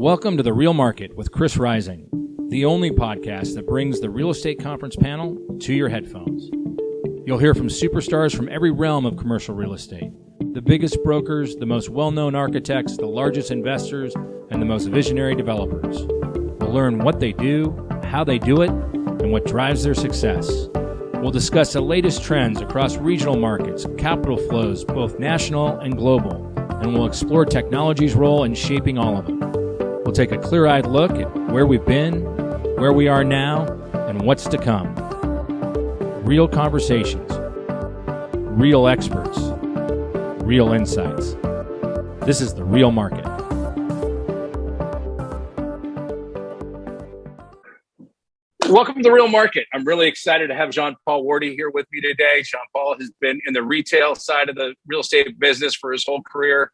Welcome to The Real Market with Chris Rising, the only podcast that brings the real estate conference panel to your headphones. You'll hear from superstars from every realm of commercial real estate, the biggest brokers, the most well-known architects, the largest investors, and the most visionary developers. We'll learn what they do, how they do it, and what drives their success. We'll discuss the latest trends across regional markets, capital flows, both national and global, and we'll explore technology's role in shaping all of them. We'll take a clear-eyed look at where we've been, where we are now, and what's to come. Real conversations, real experts, real insights. This is The Real Market. Welcome to The Real Market. I'm really excited to have Jean Paul Wardy here with me today. Jean Paul has been in the retail side of the real estate business for his whole career.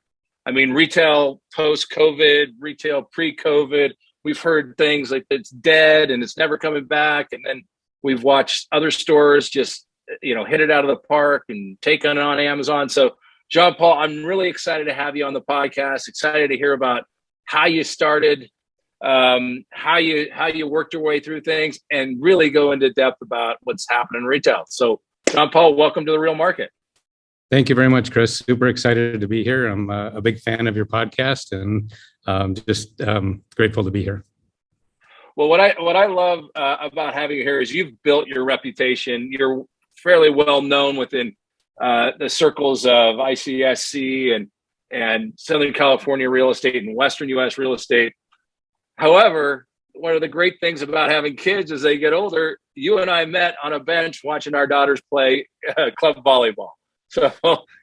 I mean, retail post-COVID, retail pre-COVID. We've heard things like it's dead and it's never coming back. And then we've watched other stores just, hit it out of the park and take on Amazon. So, Jean Paul, I'm really excited to have you on the podcast. Excited to hear about how you started, how you worked your way through things, and really go into depth about what's happening in retail. So, Jean Paul, welcome to The Real Market. Thank you very much, Chris. Super excited to be here. I'm a big fan of your podcast and just grateful to be here. Well, what I love about having you here is you've built your reputation. You're fairly well known within the circles of ICSC and Southern California real estate and Western U.S. real estate. However, one of the great things about having kids as they get older, you and I met on a bench watching our daughters play club volleyball. So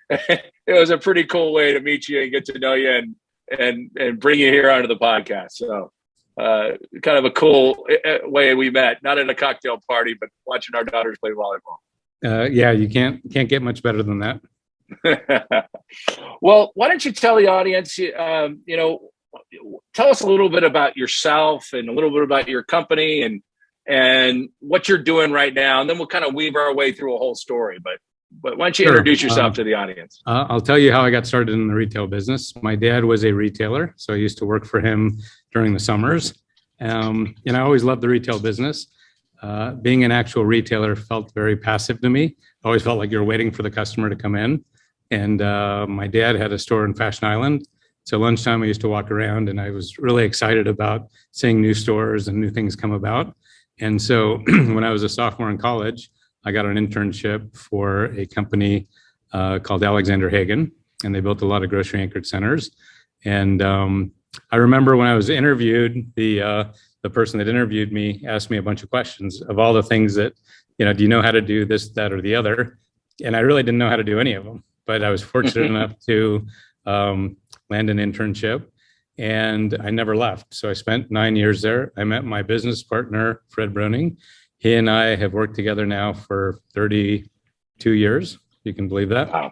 it was a pretty cool way to meet you and get to know you and bring you here onto the podcast. So kind of a cool way we met, not at a cocktail party, but watching our daughters play volleyball. Yeah, you can't get much better than that. Well, why don't you tell the audience, tell us a little bit about yourself and a little bit about your company and what you're doing right now. And then we'll kind of weave our way through a whole story. But why don't you introduce yourself to the audience? I'll tell you how I got started in the retail business. My dad was a retailer, so I used to work for him during the summers. And I always loved the retail business. Being an actual retailer felt very passive to me. I always felt like you were waiting for the customer to come in. And my dad had a store in Fashion Island. So lunchtime, I used to walk around and I was really excited about seeing new stores and new things come about. And so when I was a sophomore in college, I got an internship for a company called Alexander Hagen, and they built a lot of grocery anchored centers. And I remember when I was interviewed, the person that interviewed me asked me a bunch of questions of all the things that, do you know how to do this, that, or the other? And I really didn't know how to do any of them, but I was fortunate enough to land an internship, and I never left. So I spent 9 years there. I met my business partner, Fred Browning. He and I have worked together now for 32 years. You can believe that. Wow.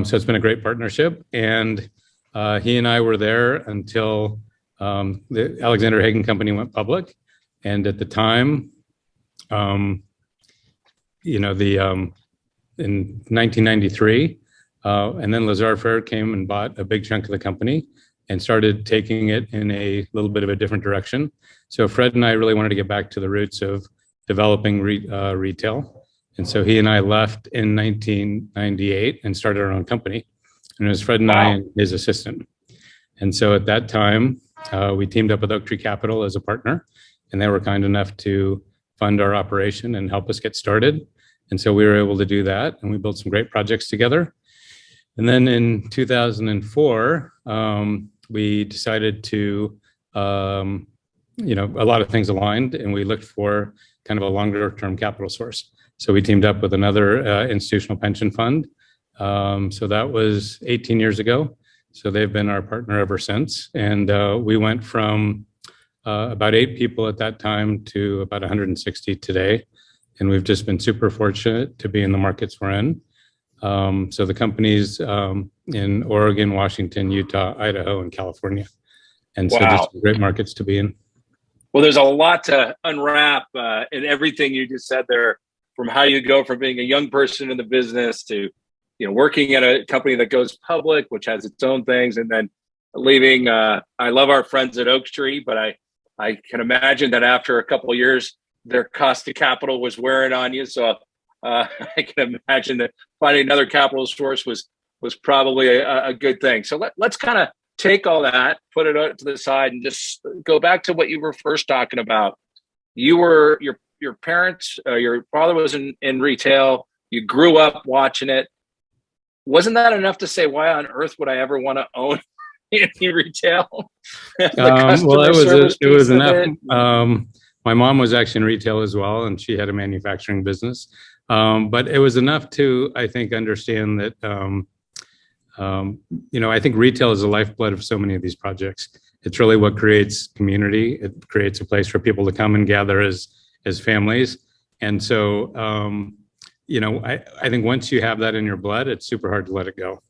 So it's been a great partnership. And he and I were there until the Alexander Hagen company went public. And at the time, in 1993, and then Lazar Fair came and bought a big chunk of the company and started taking it in a little bit of a different direction. So Fred and I really wanted to get back to the roots of developing retail. And so he and I left in 1998 and started our own company. And it was Fred and I and his assistant. And so at that time, we teamed up with Oak Tree Capital as a partner, and they were kind enough to fund our operation and help us get started. And so we were able to do that, and we built some great projects together. And then in 2004, we decided to, a lot of things aligned, and we looked for kind of a longer term capital source. So we teamed up with another institutional pension fund. So that was 18 years ago. So they've been our partner ever since. And we went from about 8 people at that time to about 160 today. And we've just been super fortunate to be in the markets we're in. So the company's in Oregon, Washington, Utah, Idaho, and California. And so just great markets to be in. Well, there's a lot to unwrap in everything you just said there, from how you go from being a young person in the business to, working at a company that goes public, which has its own things, and then leaving. I love our friends at Oak Tree, but I can imagine that after a couple of years, their cost of capital was wearing on you. So I can imagine that finding another capital source was probably a good thing. So let's kind of take all that, put it to the side, and just go back to what you were first talking about. You were your parents, your father was in retail. You grew up watching it. Wasn't that enough to say, why on earth would I ever want to own any retail? Well, it was enough. My mom was actually in retail as well, and she had a manufacturing business. But it was enough to, I think, understand that, I think retail is the lifeblood of so many of these projects. It's really what creates community. It creates a place for people to come and gather as families. And so, I think once you have that in your blood, it's super hard to let it go.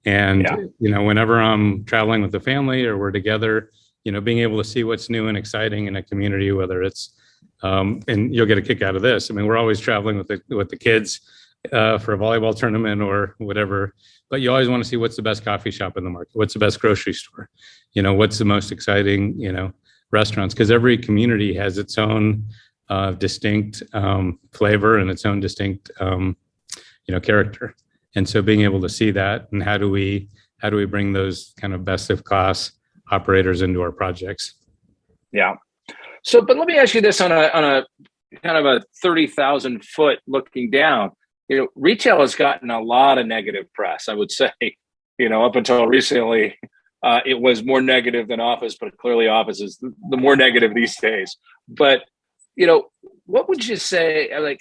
And, whenever I'm traveling with the family or we're together, being able to see what's new and exciting in a community, whether it's, and you'll get a kick out of this. I mean, we're always traveling with the kids for a volleyball tournament or whatever, but you always want to see what's the best coffee shop in the market, what's the best grocery store, what's the most exciting, restaurants, because every community has its own distinct flavor and its own distinct, character. And so being able to see that, and how do we bring those kind of best of class operators into our projects? Yeah. So, but let me ask you this on a kind of a 30,000 foot looking down. Retail has gotten a lot of negative press, I would say. Up until recently, it was more negative than office, but clearly office is the more negative these days. But what would you say? Like,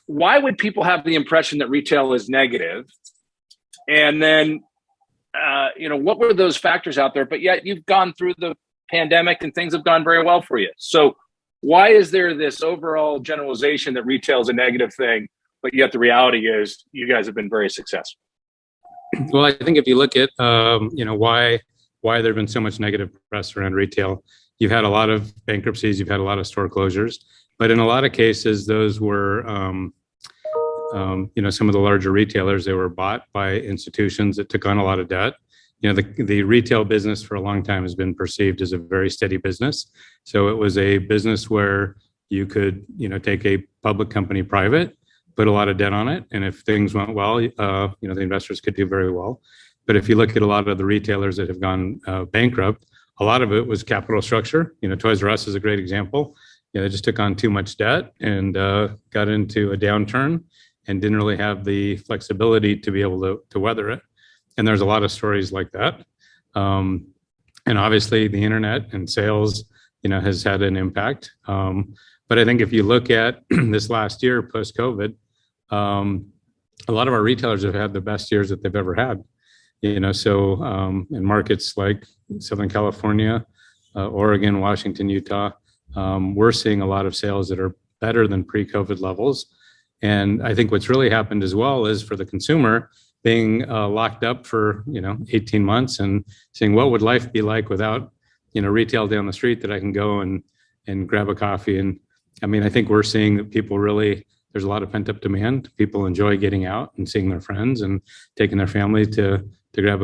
why would people have the impression that retail is negative? And then, what were those factors out there? But yet you've gone through the pandemic and things have gone very well for you. So why is there this overall generalization that retail is a negative thing, but yet the reality is you guys have been very successful? Well, I think if you look at, why there have been so much negative press around retail, you've had a lot of bankruptcies, you've had a lot of store closures, but in a lot of cases, those were, some of the larger retailers, they were bought by institutions that took on a lot of debt. The retail business for a long time has been perceived as a very steady business. So it was a business where you could, take a public company private, put a lot of debt on it. And if things went well, the investors could do very well. But if you look at a lot of the retailers that have gone bankrupt, a lot of it was capital structure. Toys R Us is a great example. They just took on too much debt and got into a downturn and didn't really have the flexibility to be able to weather it. And there's a lot of stories like that. And obviously the internet and sales, has had an impact. But I think if you look at this last year, post-COVID, a lot of our retailers have had the best years that they've ever had. So in markets like Southern California, Oregon, Washington, Utah, we're seeing a lot of sales that are better than pre-COVID levels. And I think what's really happened as well is for the consumer, being locked up for 18 months and saying, what would life be like without retail down the street that I can go and grab a coffee? And I mean, I think we're seeing that people really, there's a lot of pent up demand. People enjoy getting out and seeing their friends and taking their family to grab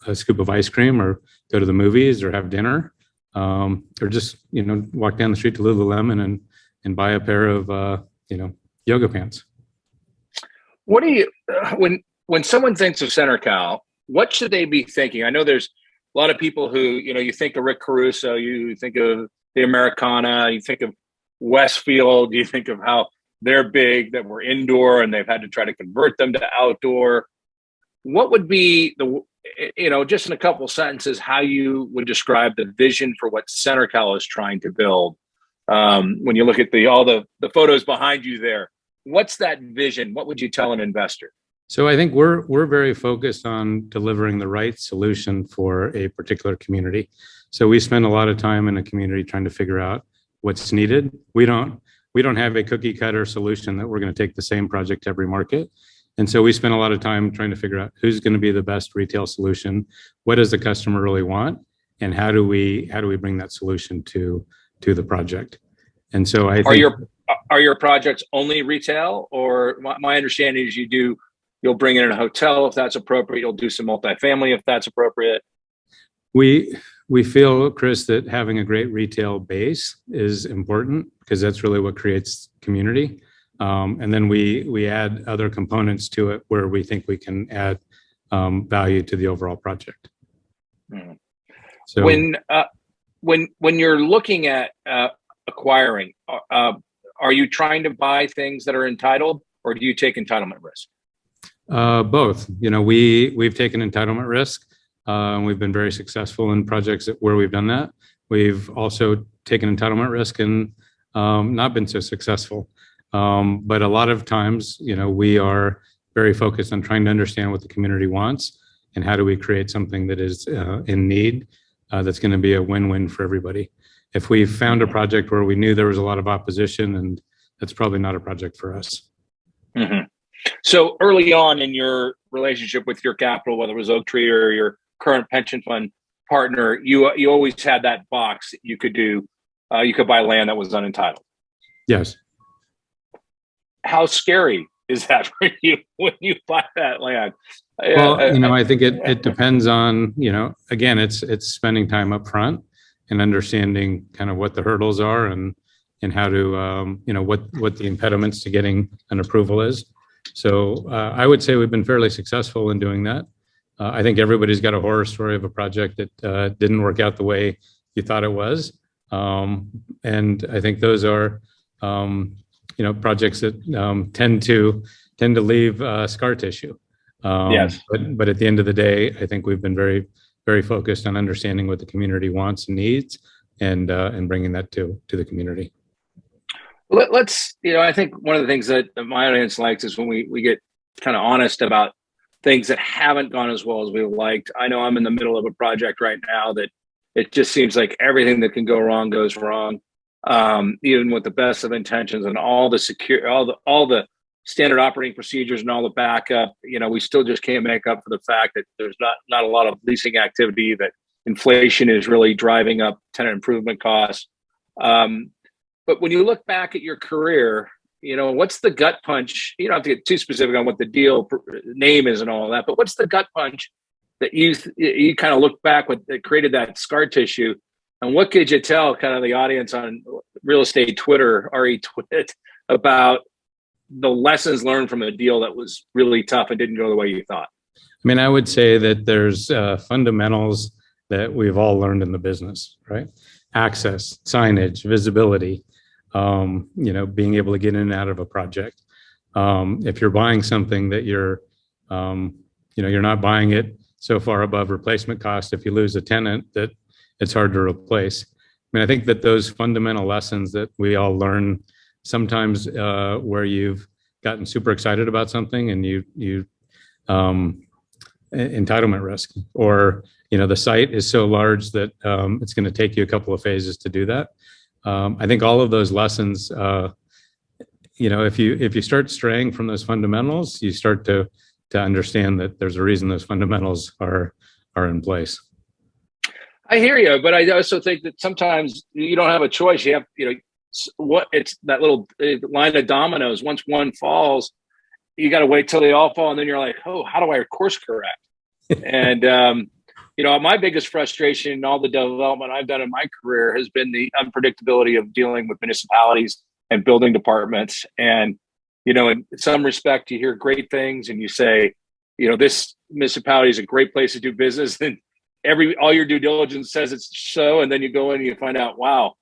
a scoop of ice cream or go to the movies or have dinner, or just walk down the street to Lululemon and buy a pair of yoga pants. What do you when someone thinks of Centercal, what should they be thinking? I know there's a lot of people who, you think of Rick Caruso, you think of the Americana, you think of Westfield, you think of how they're big, that were indoor and they've had to try to convert them to outdoor. What would be just in a couple of sentences, how you would describe the vision for what Centercal is trying to build? When you look at all the photos behind you there, what's that vision? What would you tell an investor? So I think we're very focused on delivering the right solution for a particular community. So we spend a lot of time in a community trying to figure out what's needed. We don't have a cookie cutter solution that we're going to take the same project to every market. And so we spend a lot of time trying to figure out who's going to be the best retail solution, what does the customer really want, and how do we bring that solution to the project. And so I think, are your projects only retail, or my understanding is you do You'll bring in a hotel if that's appropriate. You'll do some multifamily if that's appropriate. We feel, Chris, that having a great retail base is important because that's really what creates community. And then we add other components to it where we think we can add value to the overall project. Mm-hmm. So when you're looking at acquiring, are you trying to buy things that are entitled, or do you take entitlement risk? both. We've taken entitlement risk. We've been very successful in projects where we've done that. We've also taken entitlement risk and not been so successful. But a lot of times, we are very focused on trying to understand what the community wants and how do we create something that is in need that's going to be a win-win for everybody. If we found a project where we knew there was a lot of opposition, and that's probably not a project for us. Mm-hmm. So early on in your relationship with your capital, whether it was Oaktree or your current pension fund partner, you always had that box that you could do. You could buy land that was unentitled. Yes. How scary is that for you when you buy that land? Well, I think it depends on, again, it's spending time up front and understanding kind of what the hurdles are and how to, what the impediments to getting an approval is. So I would say we've been fairly successful in doing that. I think everybody's got a horror story of a project that didn't work out the way you thought it was. And I think those are, projects that tend to leave scar tissue. Yes. But at the end of the day, I think we've been very, very focused on understanding what the community wants and needs and bringing that to the community. Let's, I think one of the things that my audience likes is when we get kind of honest about things that haven't gone as well as we liked. I know I'm in the middle of a project right now that it just seems like everything that can go wrong goes wrong. Even with the best of intentions and all the standard operating procedures and all the backup, we still just can't make up for the fact that there's not a lot of leasing activity, that inflation is really driving up tenant improvement costs. But when you look back at your career, what's the gut punch? You don't have to get too specific on what the deal name is and all that, but what's the gut punch that you kind of look back with that created that scar tissue? And what could you tell kind of the audience on real estate Twitter, RE-Twit, about the lessons learned from a deal that was really tough and didn't go the way you thought? I would say that there's fundamentals that we've all learned in the business, right? Access, signage, visibility, being able to get in and out of a project. If you're buying something that you're not buying it so far above replacement cost, if you lose a tenant, that it's hard to replace. I think that those fundamental lessons that we all learn sometimes where you've gotten super excited about something and you entitlement risk, or the site is so large that it's going to take you a couple of phases to do that. I think all of those lessons, if you start straying from those fundamentals, you start to understand that there's a reason those fundamentals are in place. I hear you, but I also think that sometimes you don't have a choice. You have, it's that little line of dominoes. Once one falls, you got to wait till they all fall, and then you're like, oh, how do I course correct? And my biggest frustration in all the development I've done in my career has been the unpredictability of dealing with municipalities and building departments. And in some respect, you hear great things, and you say, this municipality is a great place to do business, and all your due diligence says it's so, and then you go in and you find out, wow,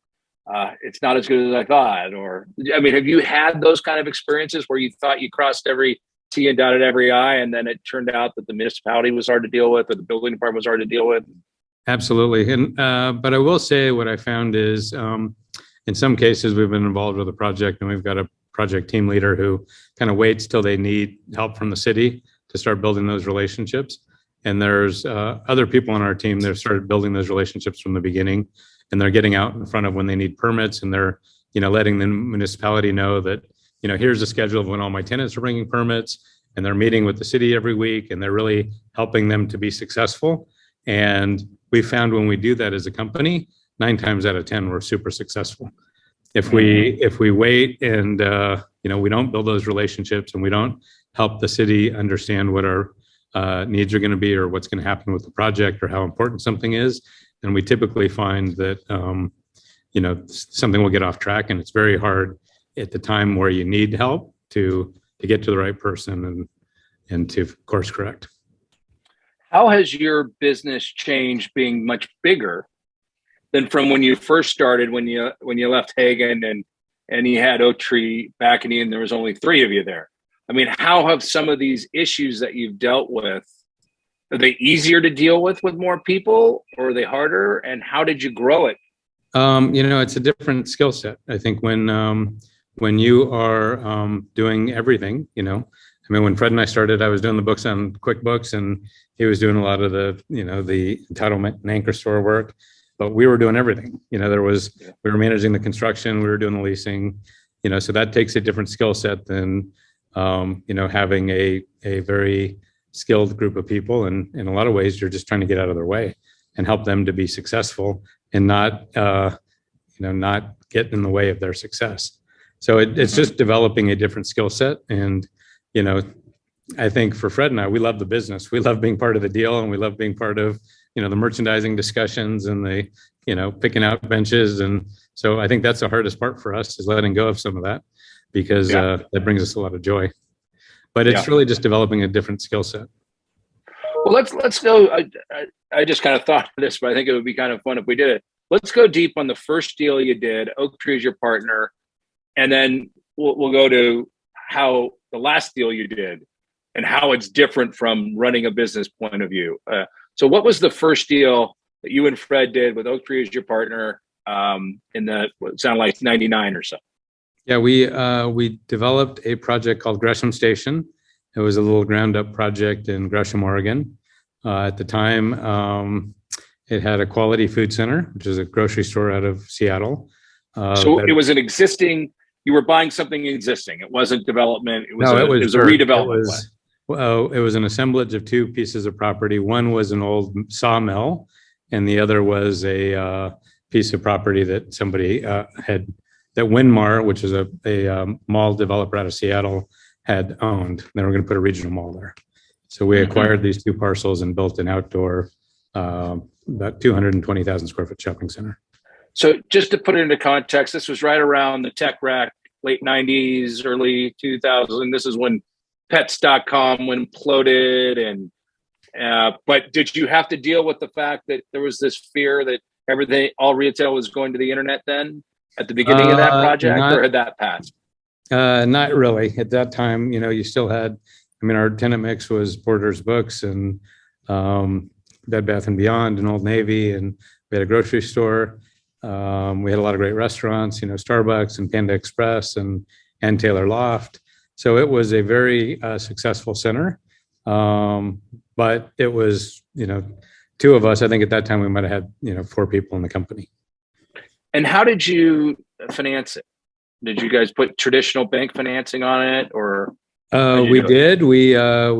it's not as good as I thought. Or, have you had those kind of experiences where you thought you crossed every T and dotted every I, and then it turned out that the municipality was hard to deal with, or the building department was hard to deal with? Absolutely. And but I will say what I found is in some cases we've been involved with a project and we've got a project team leader who kind of waits till they need help from the city to start building those relationships. And there's other people on our team that have started building those relationships from the beginning, and they're getting out in front of when they need permits, and they're, letting the municipality know that, here's the schedule of when all my tenants are bringing permits, and they're meeting with the city every week, and they're really helping them to be successful. And we found when we do that as a company, 9 times out of 10, we're super successful. If we wait and, we don't build those relationships and we don't help the city understand what our needs are going to be or what's going to happen with the project or how important something is, then we typically find that something will get off track, and it's very hard at the time where you need help to get to the right person and to course correct. How has your business changed being much bigger than from when you first started, when you left Hagen and you had Oak Tree backing you and there was only 3 of you there? I mean, how have some of these issues that you've dealt with, are they easier to deal with more people, or are they harder? And how did you grow it? It's a different skill set. I think when you are doing everything, when Fred and I started, I was doing the books on QuickBooks, and he was doing a lot of the entitlement and anchor store work, but we were doing everything. We were managing the construction, we were doing the leasing, so that takes a different skill set than, having a very skilled group of people. And in a lot of ways, you're just trying to get out of their way and help them to be successful and not get in the way of their success. So it's just developing a different skill set. And, I think for Fred and I, we love the business. We love being part of the deal, and we love being part of, the merchandising discussions and the, picking out benches. And so I think that's the hardest part for us, is letting go of some of that, because that brings us a lot of joy. But it's really just developing a different skill set. Well, let's go. I just kind of thought of this, but I think it would be kind of fun if we did it. Let's go deep on the first deal you did. Oak Tree is your partner, and then we'll go to how the last deal you did and how it's different from running a business point of view. So what was the first deal that you and Fred did with Oak Tree as your partner in what sounded like 99 or so? Yeah, we developed a project called Gresham Station. It was a little ground up project in Gresham, Oregon. At the time, it had a Quality Food Center, which is a grocery store out of Seattle. So it was an existing, you were buying something existing. It wasn't development. It was a redevelopment. It was an assemblage of 2 pieces of property. One was an old sawmill, and the other was a piece of property that somebody had, that Winmar, which is a mall developer out of Seattle, had owned. They were going to put a regional mall there. So we acquired these 2 parcels and built an outdoor, about 220,000 square foot shopping center. So just to put it into context, this was right around the tech wreck, late 90s, early 2000s. This is when pets.com imploded. But did you have to deal with the fact that there was this fear that all retail was going to the internet then at the beginning of that project, or had that passed? Not really. At that time, you still had, our tenant mix was Borders Books and Bed Bath & Beyond and Old Navy, and we had a grocery store. We had a lot of great restaurants, Starbucks and Panda Express and Taylor Loft. So it was a very successful center. But it was, 2 of us. I think at that time we might have had, 4 people in the company. And how did you finance it? Did you guys put traditional bank financing on it, or? We did. We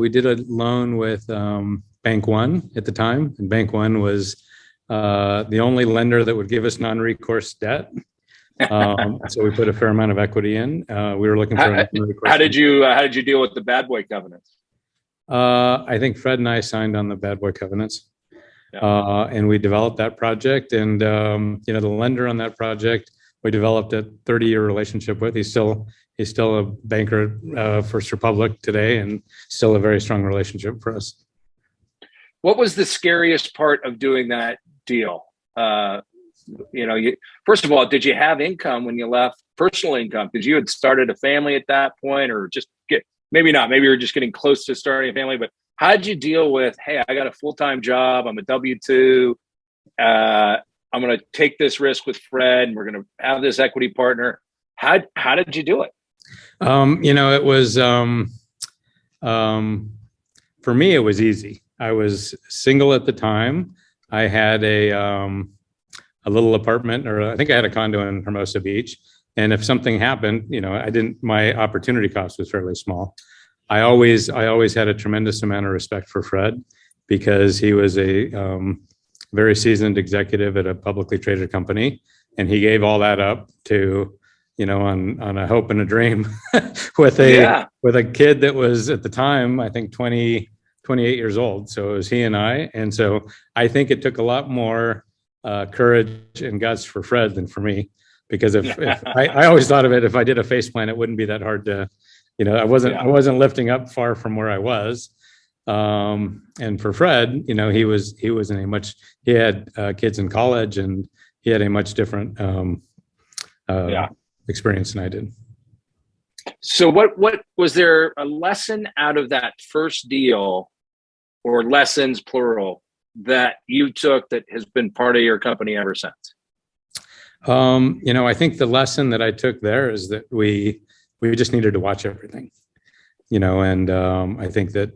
did a loan with Bank One at the time, and Bank One was the only lender that would give us non-recourse debt. So we put a fair amount of equity in. We were looking for. How did you deal with the bad boy covenants? I think Fred and I signed on the bad boy covenants, and we developed that project. And the lender on that project, we developed a 30-year relationship with. He's still a banker, First Republic today, and still a very strong relationship for us. What was the scariest part of doing that deal? First of all, did you have income when you left? Personal income, because you had started a family at that point, or maybe not. Maybe you were just getting close to starting a family. But how did you deal with, hey, I got a full-time job, I'm a W-2, I'm going to take this risk with Fred, and we're going to have this equity partner. How did you do it? It was for me, it was easy. I was single at the time. I had a little apartment, or I think I had a condo in Hermosa Beach. And if something happened, my opportunity cost was fairly small. I always had a tremendous amount of respect for Fred, because he was a very seasoned executive at a publicly traded company. And he gave all that up to, on a hope and a dream with a kid that was at the time, I think 28 years old. So it was he and I. And so I think it took a lot more courage and guts for Fred than for me, because if I always thought of it, if I did a face plant, it wouldn't be that hard to, I wasn't lifting up far from where I was. And for Fred, he was he had kids in college, and he had a much different experience than I did. So what was there a lesson out of that first deal, or lessons plural, that you took that has been part of your company ever since? I think the lesson that I took there is that we just needed to watch everything, and I think that,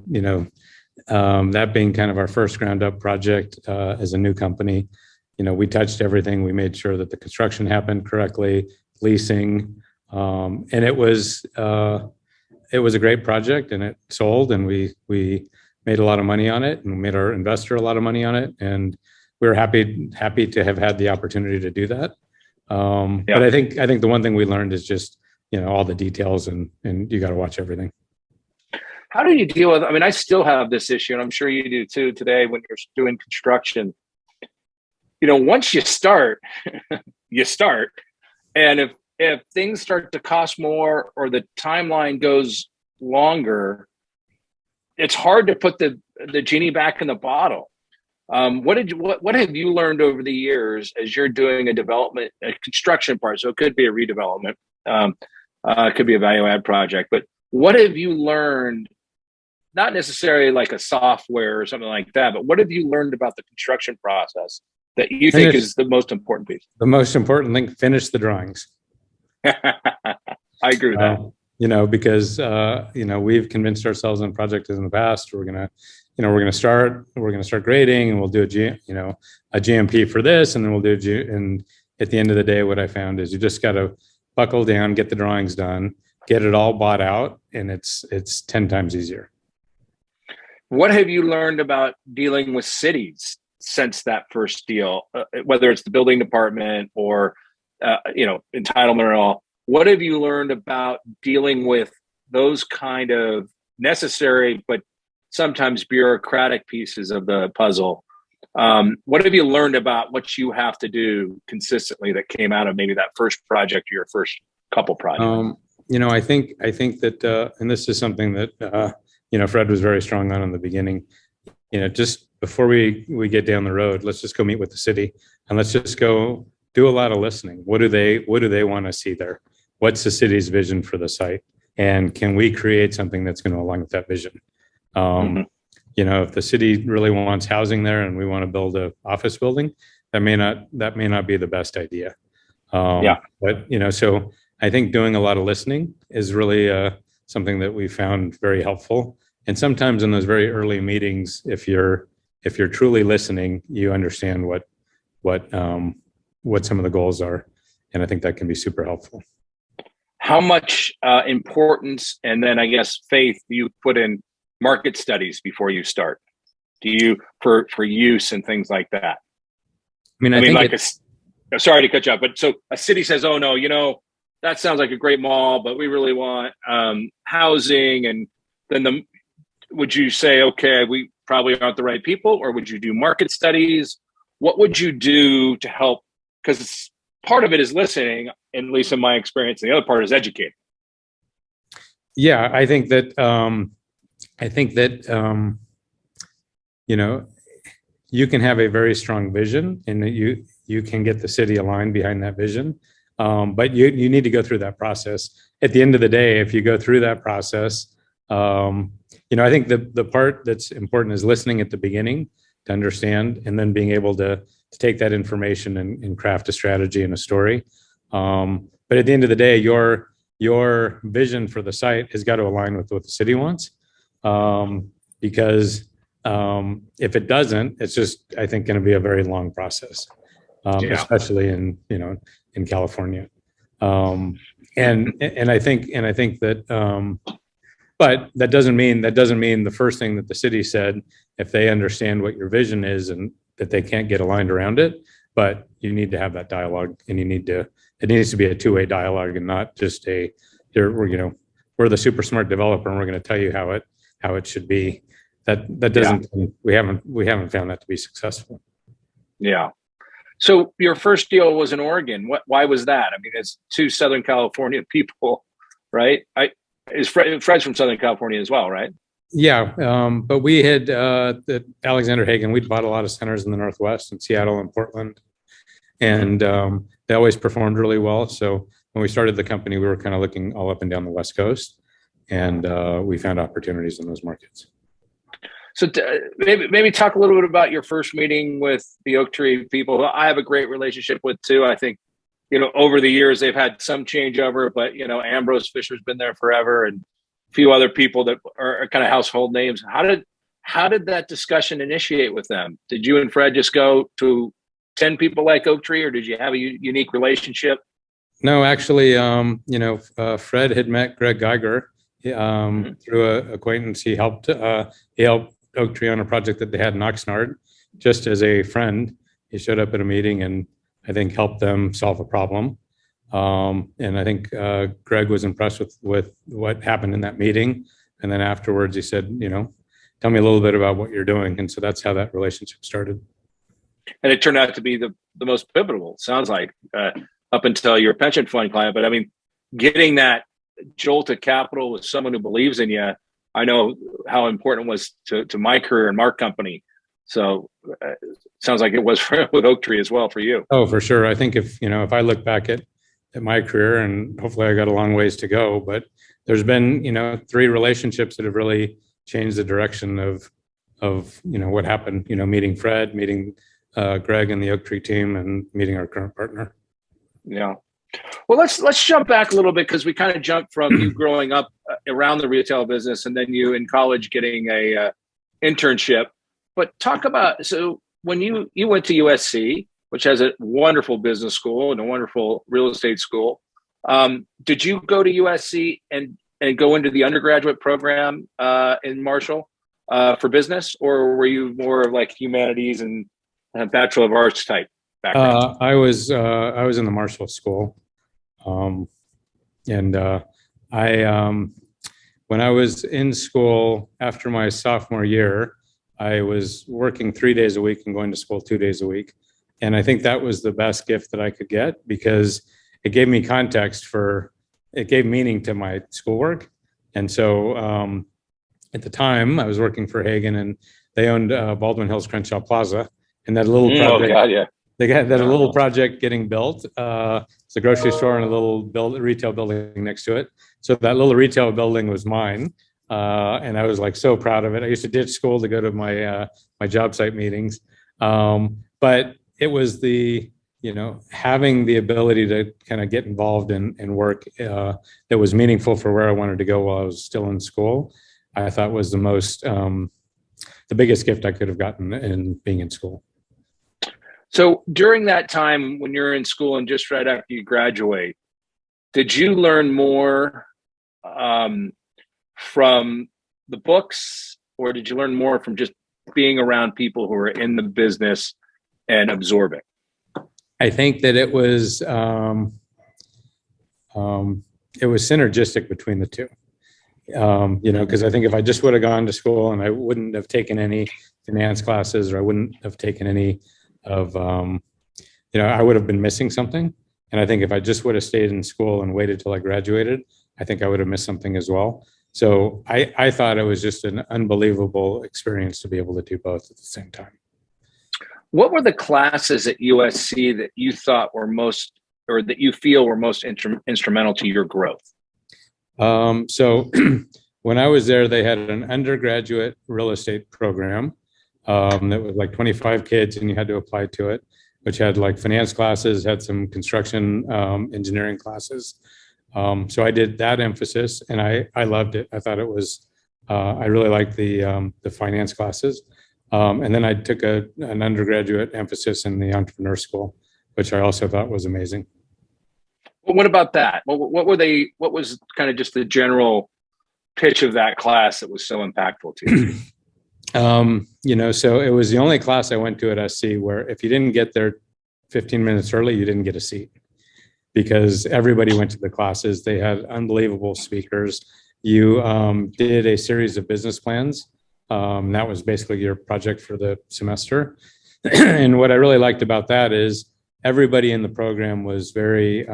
that being kind of our first ground up project as a new company, we touched everything. We made sure that the construction happened correctly, leasing, and it was a great project, and it sold, and we made a lot of money on it, and made our investor a lot of money on it, and we were happy to have had the opportunity to do that. But I think the one thing we learned is just all the details, and you got to watch everything. How do you deal with? I mean, I still have this issue, and I'm sure you do too today when you're doing construction. Once you start, you start, and if things start to cost more or the timeline goes longer, it's hard to put the genie back in the bottle. What have you learned over the years as you're doing a construction part? So it could be a redevelopment, it could be a value add project, but what have you learned? Not necessarily like a software or something like that, but what have you learned about the construction process that you think is the most important piece? The most important thing: finish the drawings. I agree with that. Because we've convinced ourselves in projects in the past we're gonna start grading, and we'll do a GMP for this, and then we'll do and at the end of the day, what I found is you just got to buckle down, get the drawings done, get it all bought out, and it's 10 times easier. What have you learned about dealing with cities since that first deal, whether it's the building department or entitlement or all? What have you learned about dealing with those kind of necessary but sometimes bureaucratic pieces of the puzzle? What have you learned about what you have to do consistently that came out of maybe that first project or your first couple projects? I think that, and this is something that, Fred was very strong on in the beginning, just before we get down the road, let's just go meet with the city, and let's just go do a lot of listening. What do they want to see there? What's the city's vision for the site? And can we create something that's going to align with that vision? If the city really wants housing there and we want to build an office building, that may not be the best idea. But, so I think doing a lot of listening is really something that we found very helpful. And sometimes in those very early meetings, if you're truly listening, you understand what some of the goals are. And I think that can be super helpful. How much importance, and then I guess faith, you put in market studies before you start? Do you for use and things like that? I mean, like sorry to cut you off, but so a city says, "Oh no, that sounds like a great mall, but we really want housing," and then would you say, "Okay, we probably aren't the right people," or would you do market studies? What would you do to help? Because part of it is listening, at least in my experience, and the other part is educating. Yeah, I think that you can have a very strong vision, and that you can get the city aligned behind that vision, but you need to go through that process. At the end of the day, if you go through that process, I think the part that's important is listening at the beginning to understand, and then being able to take that information and craft a strategy and a story. But at the end of the day, your vision for the site has got to align with what the city wants. Because if it doesn't, it's just, I think, going to be a very long process, especially in California. And I think that, but that doesn't mean the first thing that the city said, if they understand what your vision is and that they can't get aligned around it, but you need to have that dialogue, and it needs to be a two-way dialogue and not just we're the super smart developer and we're going to tell you how it should be. That doesn't, we haven't found that to be successful. Yeah. So your first deal was in Oregon. Why was that? I mean, it's two Southern California people, right? Fred's from Southern California as well, right? Yeah, but we had the Alexander Hagen. We'd bought a lot of centers in the Northwest, in Seattle and Portland, and they always performed really well. So when we started the company, we were kind of looking all up and down the West Coast, and we found opportunities in those markets. So maybe talk a little bit about your first meeting with the Oak Tree people, who I have a great relationship with too. I think, over the years they've had some changeover, but Ambrose Fisher's been there forever, and a few other people that are kind of household names. How did that discussion initiate with them? Did you and Fred just go to 10 people like Oak Tree, or did you have a unique relationship? No, actually, Fred had met Greg Geiger through an acquaintance. He helped Oak Tree on a project that they had in Oxnard, just as a friend. He showed up at a meeting and I think helped them solve a problem. And I think Greg was impressed with what happened in that meeting. And then afterwards he said, tell me a little bit about what you're doing. And so that's how that relationship started. And it turned out to be the most pivotal, sounds like, up until your pension fund client. But I mean, getting that jolt of capital with someone who believes in you, I know how important it was to my career and Mark company. So sounds like it was with Oak Tree as well for you. Oh, for sure. I think if I look back at my career, and hopefully I got a long ways to go, but there's been, 3 relationships that have really changed the direction of what happened, meeting Fred, meeting Greg and the Oak Tree team, and meeting our current partner. Yeah. Well, let's jump back a little bit, because we kind of jumped from you growing up around the retail business and then you in college getting a internship. But talk about, so when you went to USC, which has a wonderful business school and a wonderful real estate school, did you go to USC and go into the undergraduate program in Marshall for business, or were you more of like humanities and Bachelor of Arts type background? I was in the Marshall School. When I was in school after my sophomore year, I was working 3 days a week and going to school 2 days a week. And I think that was the best gift that I could get, because it gave me it gave meaning to my schoolwork. And so at the time I was working for Hagen, and they owned Baldwin Hills Crenshaw Plaza, and that little project. Oh God, yeah. They had that little project getting built. It's a grocery store and a little retail building next to it. So that little retail building was mine. And I was like so proud of it. I used to ditch school to go to my job site meetings. But it was having the ability to kind of get involved in work that was meaningful for where I wanted to go while I was still in school, I thought was the biggest gift I could have gotten in being in school. So during that time when you're in school and just right after you graduate, did you learn more from the books, or did you learn more from just being around people who are in the business and absorbing? I think that it was synergistic between the two. Because I think if I just would have gone to school and I wouldn't have taken any finance classes, or I wouldn't have taken any of, I would have been missing something. And I think if I just would have stayed in school and waited till I graduated, I think I would have missed something as well. So I thought it was just an unbelievable experience to be able to do both at the same time. What were the classes at USC that you thought were most, or that you feel were most instrumental to your growth? So when I was there, they had an undergraduate real estate program that was like 25 kids, and you had to apply to it, which had like finance classes, had some construction engineering classes. So I did that emphasis, and I loved it. I thought it was, I really liked the finance classes. And then I took an undergraduate emphasis in the entrepreneur school, which I also thought was amazing. Well, what about that? What was kind of just the general pitch of that class that was so impactful to you? So it was the only class I went to at SC where if you didn't get there 15 minutes early, you didn't get a seat because everybody went to the classes. They had unbelievable speakers. You did a series of business plans. That was basically your project for the semester. And what I really liked about that is everybody in the program was very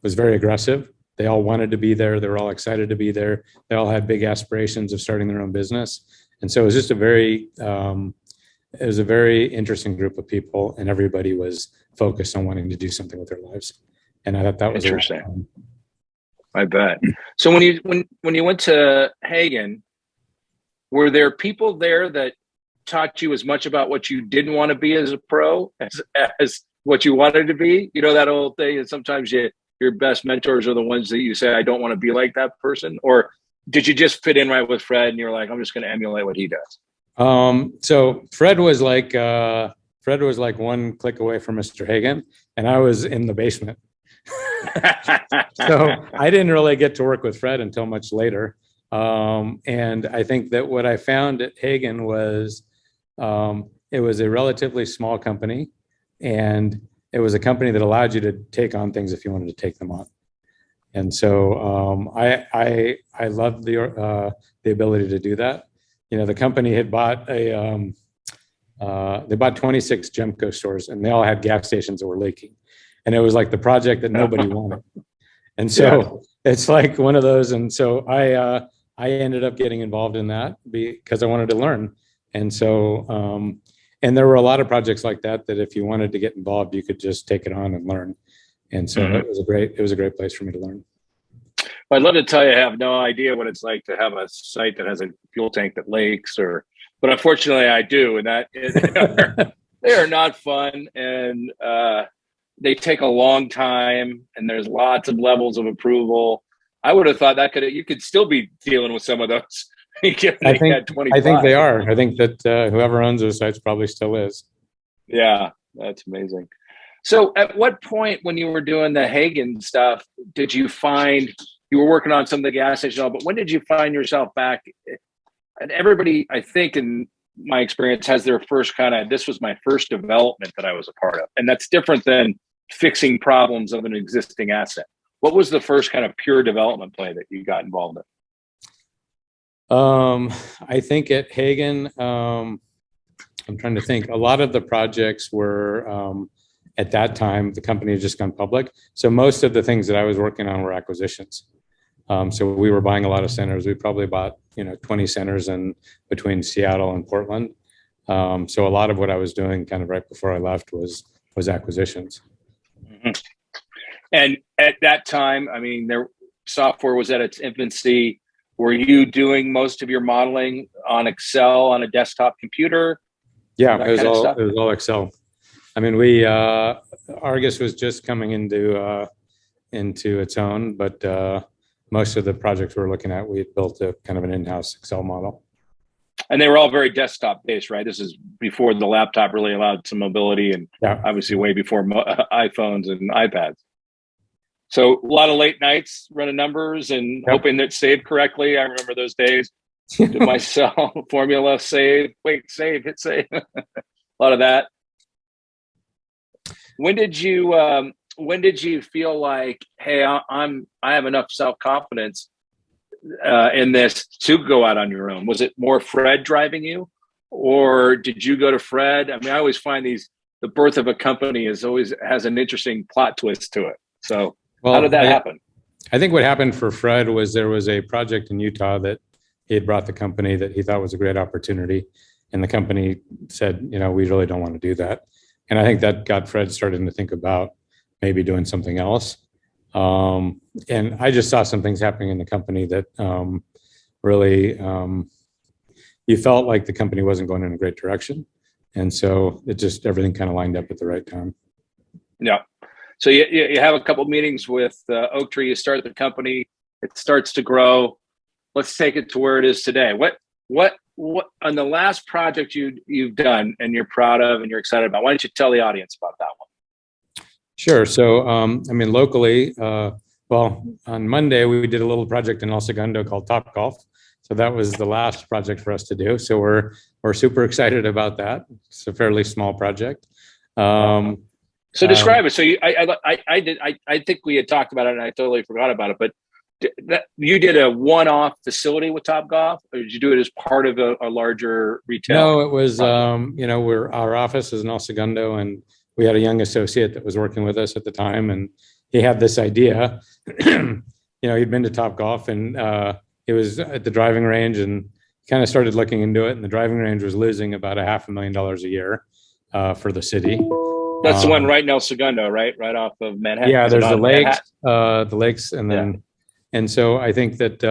aggressive. They all wanted to be there. They were all excited to be there. They all had big aspirations of starting their own business. And so it was just it was a very interesting group of people, and everybody was focused on wanting to do something with their lives. And I thought that was interesting. I bet. So when you went to Hagen, were there people there that taught you as much about what you didn't want to be as a pro as what you wanted to be? You know, that old thing, and sometimes your best mentors are the ones that you say, I don't want to be like that person. Or did you just fit in right with Fred and you're like, I'm just going to emulate what he does? So Fred was like one click away from Mr. Hagen, and I was in the basement. So I didn't really get to work with Fred until much later. And I think that what I found at Hagen was, it was a relatively small company, and it was a company that allowed you to take on things if you wanted to take them on. And so I loved the ability to do that. You know, the company had bought they bought 26 Gemco stores, and they all had gas stations that were leaking. And it was like the project that nobody wanted. And so it's like one of those. And so I ended up getting involved in that because I wanted to learn. And so, and there were a lot of projects like that if you wanted to get involved, you could just take it on and learn. And so it was a great place for me to learn. Well, I'd love to tell you, I have no idea what it's like to have a site that has a fuel tank that leaks, but unfortunately I do. And they are not fun. And, they take a long time, and there's lots of levels of approval. I would have thought you could still be dealing with some of those. I think they are. I think that whoever owns those sites probably still is. Yeah, that's amazing. So at what point when you were doing the Hagen stuff, did you find you were working on some of the gas stations, but when did you find yourself back? And everybody, I think, in my experience, has their first this was my first development that I was a part of. And that's different than fixing problems of an existing asset. What was the first kind of pure development play that you got involved in? I think at Hagen, I'm trying to think, a lot of the projects were, at that time, the company had just gone public. So most of the things that I was working on were acquisitions. So we were buying a lot of centers. We probably bought, 20 centers in between Seattle and Portland. So a lot of what I was doing kind of right before I left was acquisitions. Mm-hmm. And at that time, I mean, their software was at its infancy. Were you doing most of your modeling on Excel on a desktop computer? Yeah, it was all Excel. I mean, Argus was just coming into its own, but most of the projects we were looking at, we had built a kind of an in-house Excel model. And they were all very desktop based, right? This is before the laptop really allowed some mobility, and obviously way before iPhones and iPads. So a lot of late nights running numbers and hoping that saved correctly. I remember those days. Did myself formula save, hit save. A lot of that. When did you feel like, hey, I have enough self-confidence in this to go out on your own? Was it more Fred driving you, or did you go to Fred? I mean, I always find the birth of a company has an interesting plot twist to it. So how did that happen? I think what happened for Fred was there was a project in Utah that he had brought the company that he thought was a great opportunity. And the company said, we really don't want to do that. And I think that got Fred starting to think about maybe doing something else. And I just saw some things happening in the company that really, you felt like the company wasn't going in a great direction. And so everything kind of lined up at the right time. Yeah. So you have a couple of meetings with Oak Tree. You start the company. It starts to grow. Let's take it to where it is today. What on the last project you've done and you're proud of and you're excited about? Why don't you tell the audience about that one? Sure. So, locally, on Monday, we did a little project in El Segundo called Top Golf. So that was the last project for us to do. So we're we're super excited about that. It's a fairly small project. So describe it. So I think we had talked about it, and I totally forgot about it. But you did a one-off facility with Topgolf, or did you do it as part of a larger retail? No, it was our office is in El Segundo, and we had a young associate that was working with us at the time, and he had this idea. He'd been to Topgolf, and he was at the driving range, and kind of started looking into it. And the driving range was losing about $500,000 a year for the city. That's the one right in El Segundo, right off of Manhattan. Yeah, there's the lakes, and then, and so I think that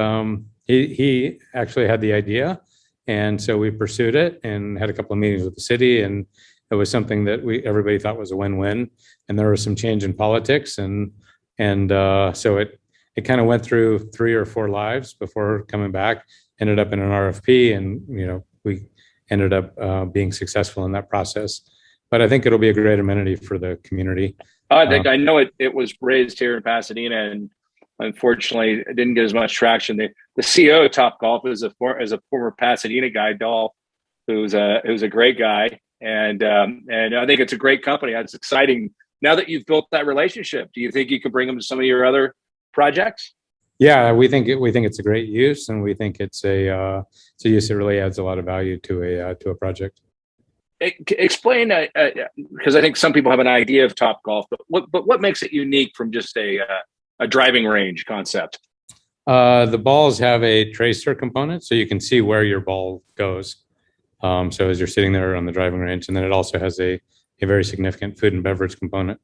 he actually had the idea, and so we pursued it and had a couple of meetings with the city, and it was something that everybody thought was a win-win. And there was some change in politics, and so it kind of went through 3 or 4 lives before coming back. Ended up in an RFP, and we ended up being successful in that process. But I think it'll be a great amenity for the community. I think I know it was raised here in Pasadena, and unfortunately, it didn't get as much traction. The CEO of Topgolf is a former Pasadena guy, Dahl, who's a great guy, and I think it's a great company. It's exciting. Now that you've built that relationship, do you think you could bring them to some of your other projects? Yeah, we think it's a great use, and we think it's a use that really adds a lot of value to a project. Explain, because I think some people have an idea of Topgolf, but what makes it unique from just a driving range concept? The balls have a tracer component, so you can see where your ball goes. So as you're sitting there on the driving range, and then it also has a very significant food and beverage component.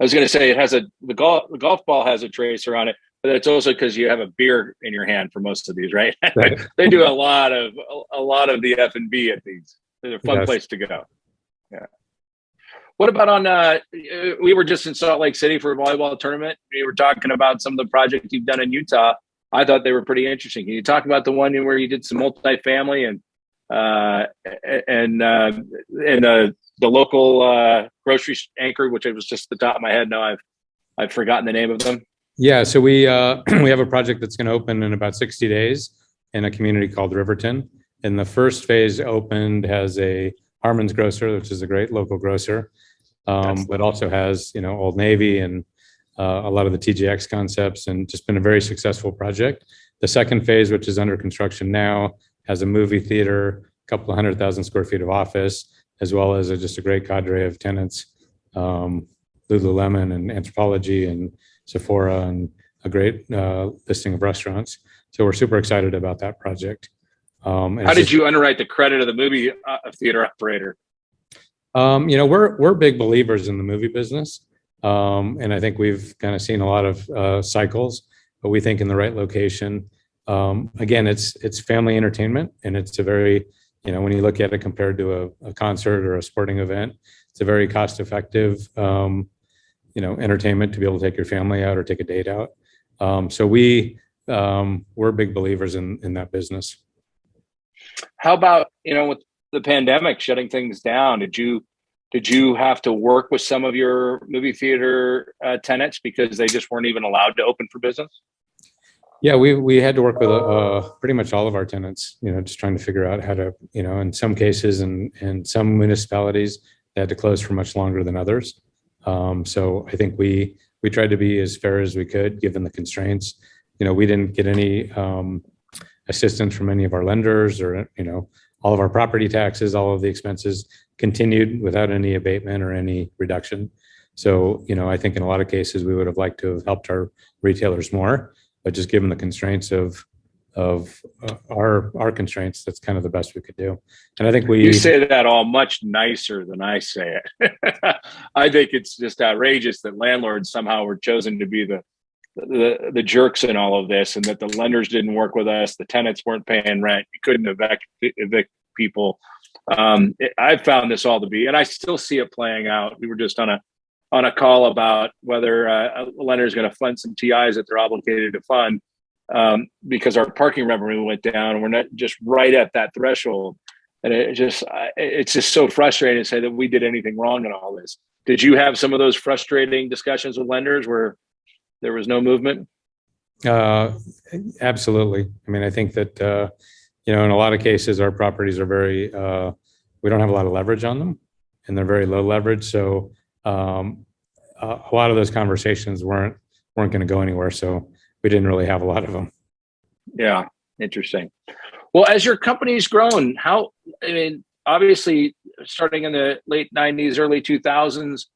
I was going to say the golf ball has a tracer on it, but it's also because you have a beer in your hand for most of these, right? Right. They do a lot of the F&B at these. They're a fun place to go. Yeah. What about we were just in Salt Lake City for a volleyball tournament. We were talking about some of the projects you've done in Utah. I thought they were pretty interesting. Can you talk about the one where you did some multifamily and the local grocery anchor, which it was just the top of my head. Now I've forgotten the name of them. Yeah, so we have a project that's going to open in about 60 days in a community called Riverton. And the first phase opened has a Harmon's Grocer, which is a great local grocer, but also has Old Navy and a lot of the TJX concepts, and just been a very successful project. The second phase, which is under construction now, has a movie theater, a couple of 100,000 square feet of office, as well as just a great cadre of tenants, Lululemon and Anthropologie and Sephora, and a great listing of restaurants. So we're super excited about that project. How did you underwrite the credit of the movie theater operator? We're big believers in the movie business. And I think we've kind of seen a lot of cycles, but we think in the right location. Again, it's family entertainment, and it's a very, when you look at it compared to a concert or a sporting event, it's a very cost-effective, entertainment to be able to take your family out or take a date out. So we're big believers in that business. How about, with the pandemic shutting things down, did you have to work with some of your movie theater tenants because they just weren't even allowed to open for business? Yeah, we had to work with pretty much all of our tenants, just trying to figure out how to, in some cases and in some municipalities, they had to close for much longer than others. So I think we tried to be as fair as we could, given the constraints. We didn't get any assistance from any of our lenders, or, all of our property taxes, all of the expenses continued without any abatement or any reduction. So, I think in a lot of cases, we would have liked to have helped our retailers more, but just given the constraints of our constraints, that's kind of the best we could do. And I think you say that all much nicer than I say it. I think it's just outrageous that landlords somehow were chosen to be the jerks in all of this, and that the lenders didn't work with us. The tenants weren't paying rent. You couldn't evict people. I found this all to be, and I still see it playing out. We were just on a call about whether a lender is going to fund some TIs that they're obligated to fund, because our parking revenue went down, and we're not just right at that threshold. And it's just so frustrating to say that we did anything wrong in all this. Did you have some of those frustrating discussions with lenders where there was no movement? Absolutely. I mean, I think that, in a lot of cases, our properties are we don't have a lot of leverage on them, and they're very low leverage. So a lot of those conversations weren't going to go anywhere. So we didn't really have a lot of them. Yeah, interesting. Well, as your company's grown, obviously starting in the late 90s, early 2000s,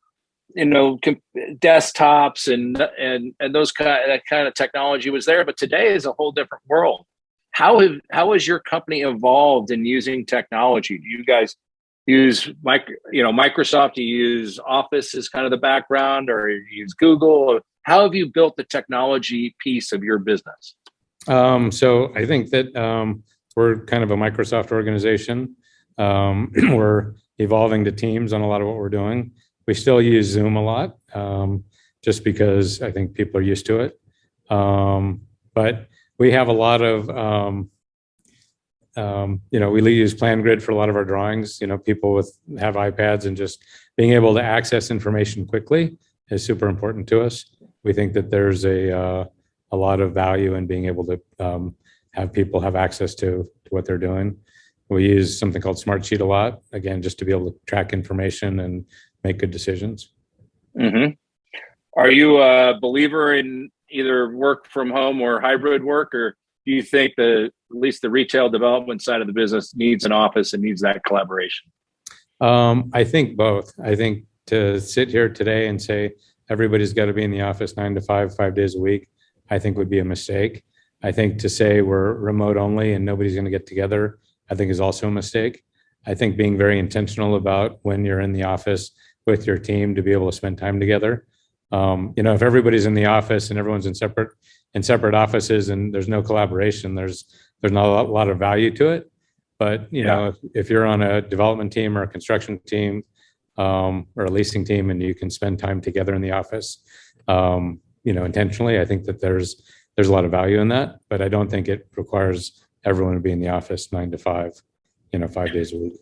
desktops and that kind of technology was there, but today is a whole different world. How has your company evolved in using technology? Do you guys use Microsoft? Do you use Office as kind of the background, or you use Google? How have you built the technology piece of your business? So I think that we're kind of a Microsoft organization. We're evolving to Teams on a lot of what we're doing. We still use Zoom a lot, just because I think people are used to it. But we have a lot of, we use PlanGrid for a lot of our drawings. People have iPads, and just being able to access information quickly is super important to us. We think that there's a lot of value in being able to have people have access to what they're doing. We use something called Smartsheet a lot, again, just to be able to track information and make good decisions. Mm-hmm. Are you a believer in either work from home or hybrid work, or do you think at least the retail development side of the business needs an office and needs that collaboration? I think both. I think to sit here today and say everybody's got to be in the office 9 to 5 days a week, I think would be a mistake. I think to say we're remote only and nobody's going to get together, I think is also a mistake. I think being very intentional about when you're in the office with your team to be able to spend time together. If everybody's in the office and everyone's in separate offices and there's no collaboration, there's not a lot of value to it. But if you're on a development team or a construction team or a leasing team, and you can spend time together in the office, intentionally, I think that there's a lot of value in that. But I don't think it requires everyone to be in the office 9 to 5, 5 days a week.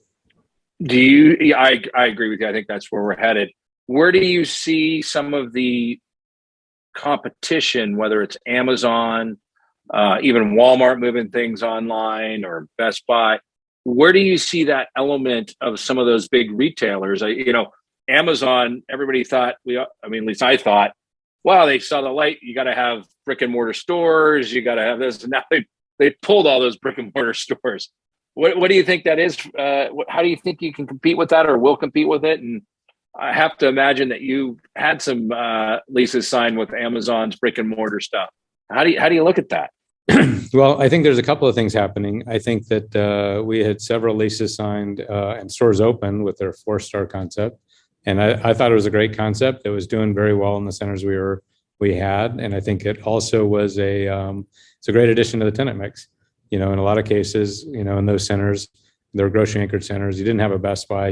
I agree with you. I think that's where we're headed. Where do you see some of the competition, whether it's Amazon, even Walmart moving things online, or Best Buy? Where do you see that element of some of those big retailers? Amazon, everybody thought, at least I thought, wow, they saw the light. You got to have brick and mortar stores. You got to have this. And now they pulled all those brick and mortar stores. What do you think that is? How do you think you can compete with that, or will compete with it? And I have to imagine that you had some leases signed with Amazon's brick and mortar stuff. How do you look at that? Well, I think there's a couple of things happening. I think that we had several leases signed and stores open with their 4-star concept. And I thought it was a great concept. It was doing very well in the centers we had. And I think it also was it's a great addition to the tenant mix. In a lot of cases, in those centers, they're grocery anchored centers. You didn't have a Best Buy.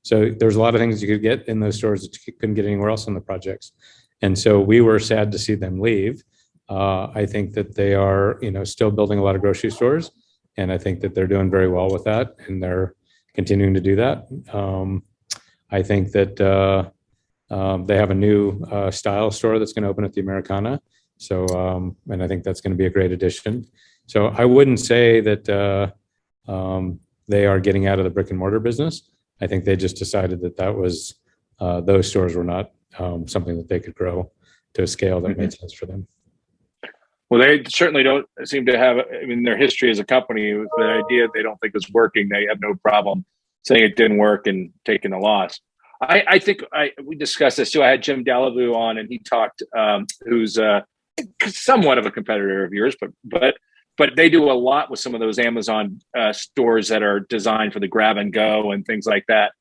So there's a lot of things you could get in those stores that you couldn't get anywhere else in the projects. And so we were sad to see them leave. I think that they are, still building a lot of grocery stores. And I think that they're doing very well with that, and they're continuing to do that. I think that they have a new style store that's going to open at the Americana. So, and I think that's going to be a great addition. So I wouldn't say that they are getting out of the brick and mortar business. I think they just decided that was those stores were not something that they could grow to a scale that made sense for them. Well, they certainly don't seem to have, their history as a company, with the idea they don't think it's working, they have no problem saying it didn't work and taking the loss. I think we discussed this too. I had Jim Dallavue on, and he talked, who's somewhat of a competitor of yours, but they do a lot with some of those Amazon stores that are designed for the grab and go and things like that.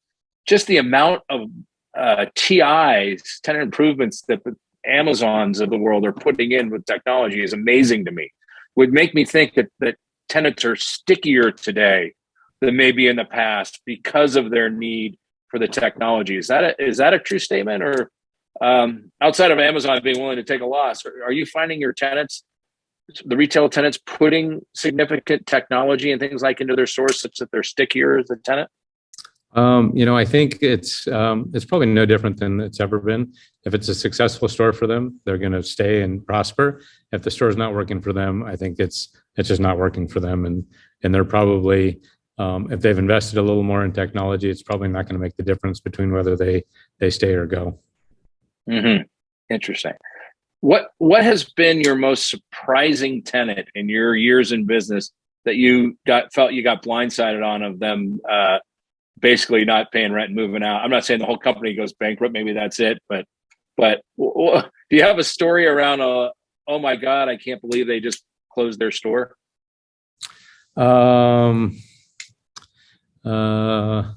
Just the amount of TIs, tenant improvements, that the Amazons of the world are putting in with technology is amazing to me. Would make me think that tenants are stickier today than maybe in the past because of their need for the technology. Is that a true statement? Or outside of Amazon being willing to take a loss, are you finding your tenants, the retail tenants, putting significant technology and things like into their stores such that they're stickier as a tenant? I think it's probably no different than it's ever been. If it's a successful store for them, they're going to stay and prosper. If the store's not working for them, I think it's just not working for them, and and they're probably, if they've invested a little more in technology, it's probably not going to make the difference between whether they stay or go. Mm-hmm. Interesting. What has been your most surprising tenant in your years in business that you felt you got blindsided on of them basically not paying rent and moving out? I'm not saying the whole company goes bankrupt, maybe that's it, but do you have a story around oh my God, I can't believe they just closed their store? That's a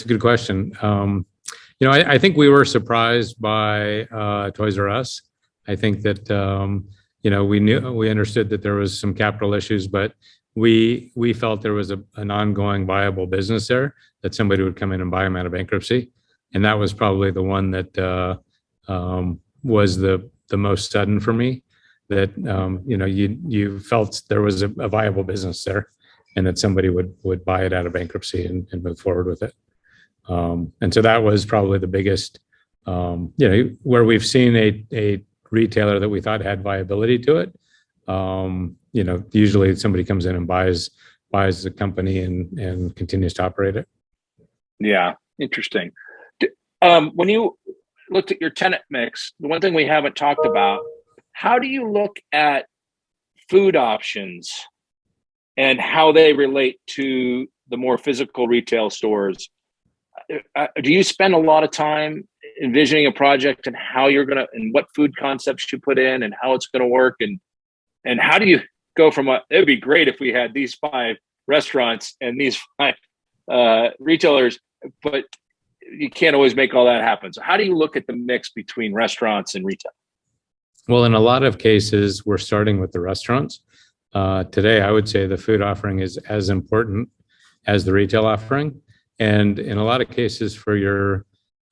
good question. I think we were surprised by Toys R Us. I think that we understood that there was some capital issues, but we felt there was an ongoing viable business there, that somebody would come in and buy them out of bankruptcy, and that was probably the one that was the most sudden for me. That you felt there was a viable business there, and that somebody would buy it out of bankruptcy and move forward with it. And so that was probably the biggest, where we've seen a retailer that we thought had viability to it. Usually somebody comes in and buys the company and continues to operate it. Yeah, interesting. When you looked at your tenant mix, the one thing we haven't talked about, how do you look at food options and how they relate to the more physical retail stores? Do you spend a lot of time envisioning a project and how you're going to, and what food concepts you put in and how it's going to work? And how do you go from it would be great if we had these 5 restaurants and these 5 retailers, but you can't always make all that happen. So how do you look at the mix between restaurants and retail? Well, in a lot of cases, we're starting with the restaurants. Today, I would say the food offering is as important as the retail offering. And in a lot of cases for your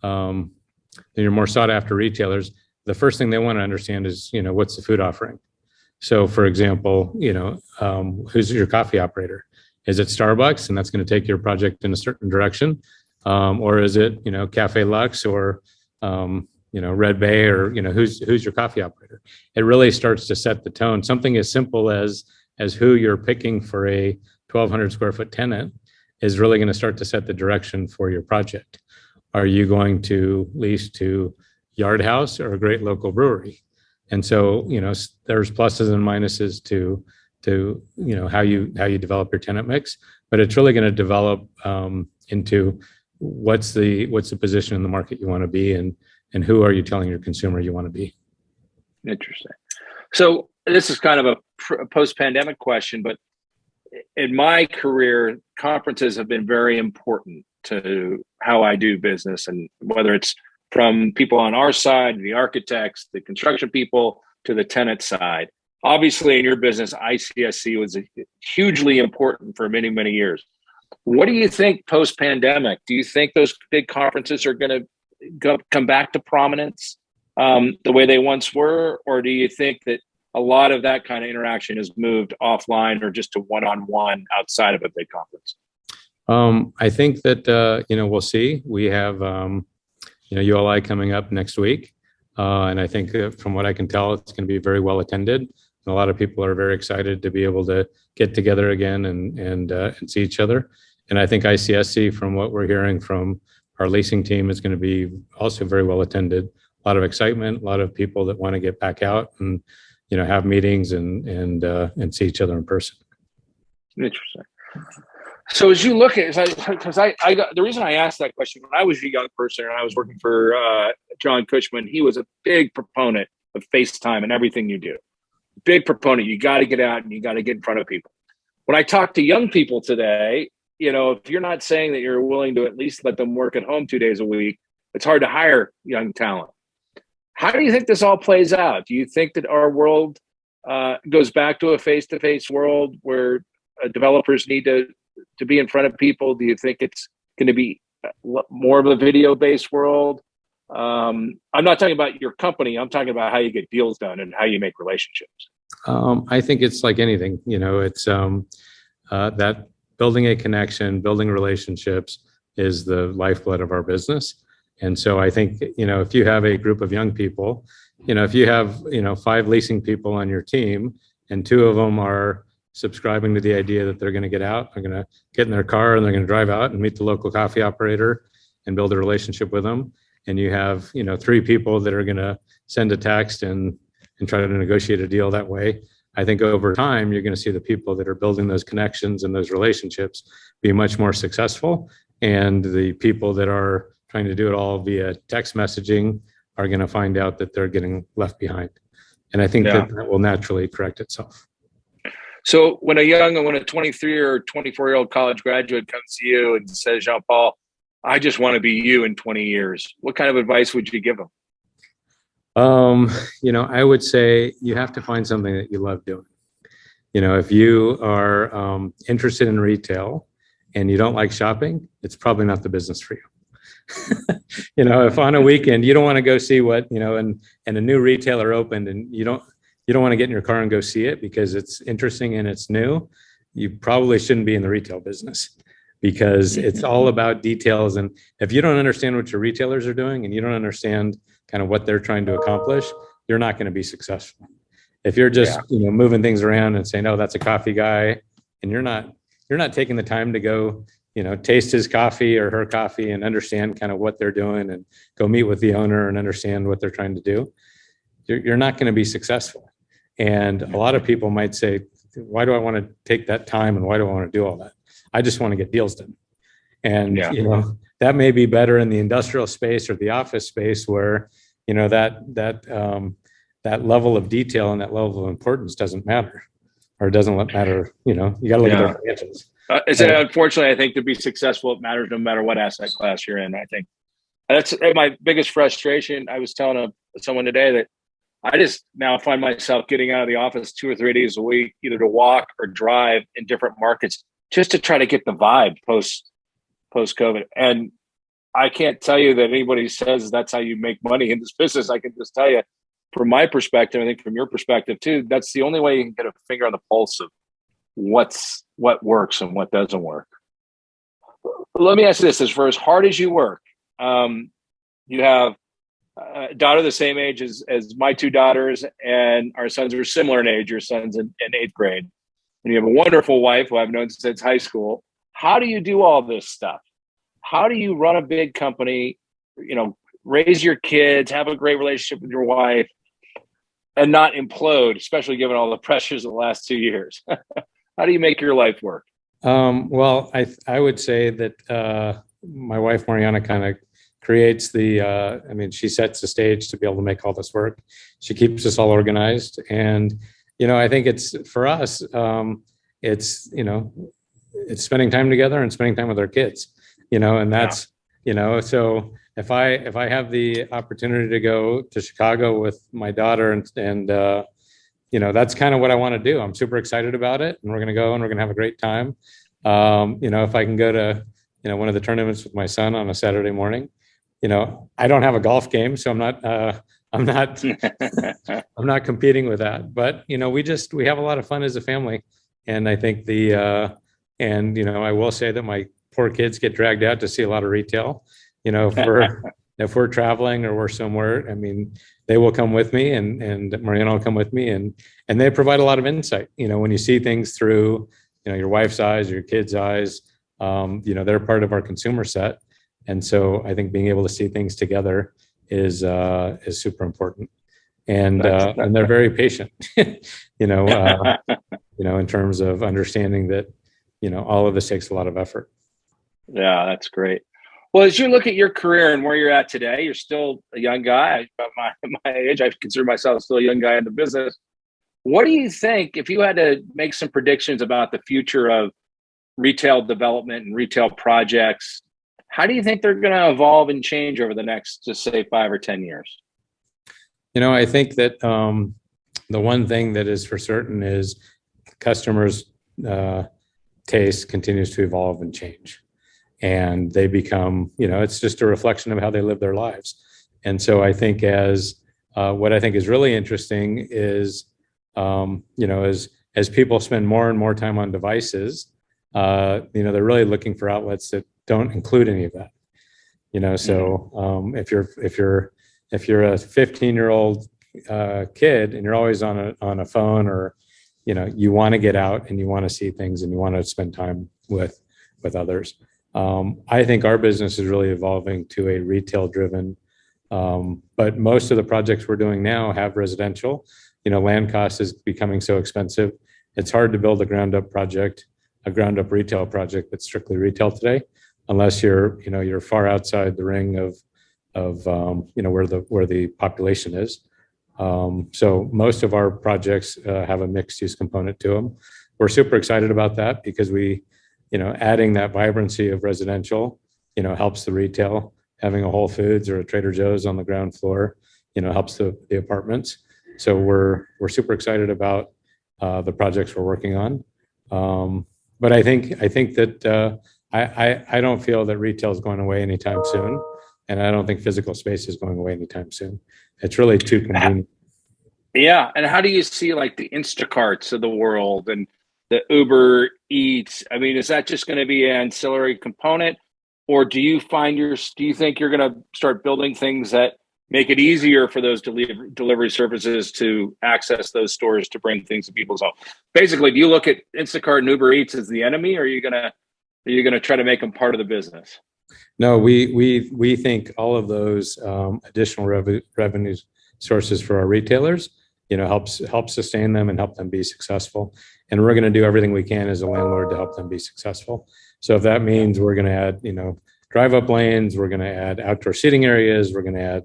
more sought after retailers, the first thing they want to understand is, what's the food offering? So for example, who's your coffee operator? Is it Starbucks, and that's going to take your project in a certain direction? Or is it, Cafe Lux or, Red Bay, or, who's your coffee operator? It really starts to set the tone. Something as simple as who you're picking for a 1,200 square foot tenant is really going to start to set the direction for your project. Are you going to lease to Yard House or a great local brewery? And so, there's pluses and minuses to how you develop your tenant mix, but it's really going to develop into what's the position in the market you want to be, and who are you telling your consumer you want to be. Interesting. So this is kind of a post-pandemic question, but in my career, conferences have been very important to how I do business, and whether it's from people on our side, the architects, the construction people, to the tenant side. Obviously, in your business, ICSC was hugely important for many, many years. What do you think post-pandemic? Do you think those big conferences are going to come back to prominence the way they once were? Or do you think that a lot of that kind of interaction has moved offline or just to one-on-one outside of a big conference? I think that, we'll see. We have, ULI coming up next week. And I think from what I can tell, it's going to be very well attended. And a lot of people are very excited to be able to get together again and see each other. And I think ICSC, from what we're hearing from our leasing team, is going to be also very well attended. A lot of excitement, a lot of people that want to get back out and, have meetings and see each other in person. Interesting. So as you look at, because I got, the reason I asked that question, when I was a young person and I was working for John Cushman, he was a big proponent of FaceTime and everything you do. Big proponent. You got to get out and you got to get in front of people. When I talk to young people today, if you're not saying that you're willing to at least let them work at home 2 days a week, it's hard to hire young talent. How do you think this all plays out? Do you think that our world goes back to a face-to-face world where developers need to be in front of people? Do you think it's going to be more of a video-based world? I'm not talking about your company. I'm talking about how you get deals done and how you make relationships. I think it's like anything, it's that building a connection, building relationships is the lifeblood of our business. And so I think, if you have a group of young people, if you have, 5 leasing people on your team and 2 of them are subscribing to the idea that they're going to get out, they're going to get in their car and they're going to drive out and meet the local coffee operator and build a relationship with them. And you have, 3 people that are going to send a text and try to negotiate a deal that way. I think over time, you're going to see the people that are building those connections and those relationships be much more successful. And the people that are trying to do it all via text messaging are going to find out that they're getting left behind. And I think that will naturally correct itself. So when a 23 or 24-year-old college graduate comes to you and says, Jean Paul, I just want to be you in 20 years, what kind of advice would you give them? I would say you have to find something that you love doing. If you are interested in retail and you don't like shopping, it's probably not the business for you. If on a weekend you don't want to go see what, and a new retailer opened and you don't want to get in your car and go see it because it's interesting and it's new, you probably shouldn't be in the retail business, because it's all about details. And if you don't understand what your retailers are doing and you don't understand kind of what they're trying to accomplish, you're not going to be successful. If you're just, moving things around and saying, oh, that's a coffee guy, and you're not taking the time to go, taste his coffee or her coffee and understand kind of what they're doing and go meet with the owner and understand what they're trying to do, you're not going to be successful. And a lot of people might say, why do I want to take that time and why do I want to do all that? I just want to get deals done. And, that may be better in the industrial space or the office space where, that level of detail and that level of importance doesn't matter, or doesn't matter. You got to look at their financials. Unfortunately, I think to be successful, it matters no matter what asset class you're in. I think that's my biggest frustration. I was telling someone today that I just now find myself getting out of the office 2 or 3 days a week, either to walk or drive in different markets just to try to get the vibe post-COVID. And I can't tell you that anybody says that's how you make money in this business. I can just tell you from my perspective, I think from your perspective too, that's the only way you can get a finger on the pulse of what works and what doesn't work. Let me ask you this: as far as hard as you work, you have a daughter the same age as my 2 daughters, and our sons are similar in age. Your son's in 8th grade. And you have a wonderful wife who I've known since high school. How do you do all this stuff? How do you run a big company, raise your kids, have a great relationship with your wife, and not implode, especially given all the pressures of the last 2 years? How do you make your life work? Well, I would say that my wife, Mariana, kind of creates she sets the stage to be able to make all this work. She keeps us all organized. And, I think it's for us, it's spending time together and spending time with our kids, and that's, so if I have the opportunity to go to Chicago with my daughter and that's kind of what I want to do. I'm super excited about it, and we're going to go and we're going to have a great time. If I can go to, one of the tournaments with my son on a Saturday morning, I don't have a golf game, so I'm not I'm not competing with that, but we have a lot of fun as a family. And I think I will say that my poor kids get dragged out to see a lot of retail. If we're traveling or we're somewhere, they will come with me, and Mariana will come with me, and they provide a lot of insight. When you see things through, your wife's eyes, or your kids' eyes, they're part of our consumer set. And so I think being able to see things together is super important. And they're very patient, in terms of understanding that, all of this takes a lot of effort. Yeah, that's great. Well, as you look at your career and where you're at today, you're still a young guy. About my age, I consider myself still a young guy in the business. What do you think, if you had to make some predictions about the future of retail development and retail projects, how do you think they're going to evolve and change over the next, just say, 5 or 10 years? I think that the one thing that is for certain is customers' taste continues to evolve and change. And they become, it's just a reflection of how they live their lives. And so I think what I think is really interesting is, as people spend more and more time on devices, they're really looking for outlets that don't include any of that. So if you're a 15-year-old kid and you're always on a phone, or you want to get out and you want to see things and you want to spend time with others. I think our business is really evolving to a retail driven, but most of the projects we're doing now have residential. Land cost is becoming so expensive. It's hard to build a ground up retail project that's strictly retail today, unless you're far outside the ring of where the population is. So most of our projects have a mixed use component to them. We're super excited about that because adding that vibrancy of residential, helps the retail. Having a Whole Foods or a Trader Joe's on the ground floor, helps the apartments. So we're super excited about the projects we're working on. But I think that I don't feel that retail is going away anytime soon, and I don't think physical space is going away anytime soon. It's really too convenient. Yeah, and how do you see like the Instacarts of the world and the Uber Eats? I mean, is that just going to be an ancillary component, or do you think you're going to start building things that make it easier for those delivery services to access those stores to bring things to people's home? Basically, do you look at Instacart and Uber Eats as the enemy, or are you gonna try to make them part of the business? No, we think all of those additional revenue sources for our retailers, help sustain them and help them be successful. And we're going to do everything we can as a landlord to help them be successful. So if that means we're going to add, drive-up lanes, we're going to add outdoor seating areas, we're going to add,